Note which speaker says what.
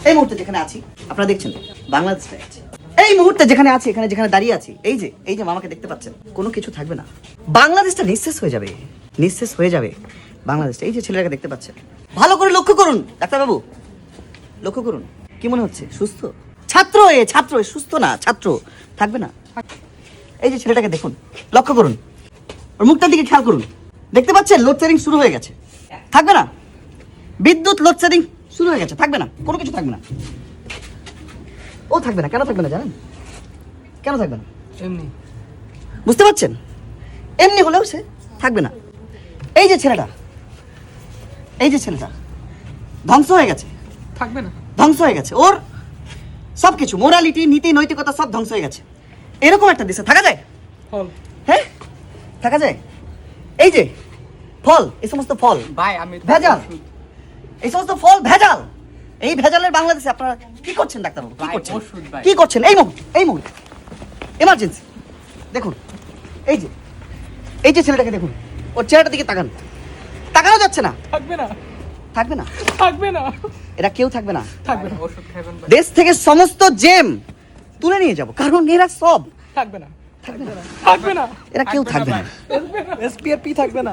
Speaker 1: এই মুহূর্তে যেখানে আছি আপনারা দেখছেন বাংলাদেশে আছে, এই মুহূর্তে যেখানে আছি, এখানে যেখানে দাঁড়িয়ে আছি, এই যে মামাকে দেখতে পাচ্ছেন, কোনো কিছু থাকবে না, বাংলাদেশটা নিঃশেষ হয়ে যাবে, নিঃশেষ হয়ে যাবে বাংলাদেশটা। এই যে ছেলেটাকে দেখতে পাচ্ছেন, ভালো করে লক্ষ্য করুন ডাক্তারবাবু, লক্ষ্য করুন, কি মনে হচ্ছে? সুস্থ ছাত্র, ছাত্র সুস্থ না, ছাত্র থাকবে না। এই যে ছেলেটাকে দেখুন, লক্ষ্য করুন, ওর মুখটার দিকে খেয়াল করুন, দেখতে পাচ্ছেন লোডশেডিং শুরু হয়ে গেছে, থাকবে না, বিদ্যুৎ লোডশেডিং শুরু হয়ে গেছে, থাকবে না, কোনো কিছু থাকবে না, ও থাকবে না। কেন থাকবে না জানেন? কেন থাকবে না?
Speaker 2: এমনি
Speaker 1: বুঝতে পারছেন? এমনি হলেও সে থাকবে না। এই যে ছেলেটা, এই যে ছেলেটা ধ্বংস হয়ে গেছে,
Speaker 2: থাকবে না,
Speaker 1: ধ্বংস হয়ে গেছে, ওর সবকিছু মোরালিটি, নীতি, নৈতিকতা সব ধ্বংস হয়ে গেছে। এরকম একটা দেশে থাকা যায়?
Speaker 2: ফল
Speaker 1: হ্যাঁ, থাকা যায়? এই যে ফল, এই সমস্ত ফল
Speaker 2: ভাই আমি
Speaker 1: ভেজাল, এই সমস্ত ফল ভেজাল। এই ভেজালের বাংলাদেশে আপনারা কি করছেন ডাক্তারবাবু? কি
Speaker 2: ভাই,
Speaker 1: করছেন?
Speaker 2: ওষুধ ভাই।
Speaker 1: কি করছেন এই মুহূর্তে? এই মুহূর্তে এমার্জেন্সি দেখুন, এই যে ছেলেটাকে দেখুন, ওর চেহারাটার দিকে তাকান, তাকানো যাচ্ছে না,
Speaker 2: থাকবে না,
Speaker 1: থাকবে না,
Speaker 2: থাকবে না,
Speaker 1: এরা কেউ থাকবে না।
Speaker 2: থাকবে না, ওষুধ খাবেন ভাই,
Speaker 1: দেশ থেকে সমস্ত জেম তুলে নিয়ে যাব, কারণ এরা সব
Speaker 2: থাকবে না,
Speaker 1: থাকবে না,
Speaker 2: থাকবে না,
Speaker 1: এরা কেউ থাকবে না।
Speaker 2: এসপিআরপি থাকবে না।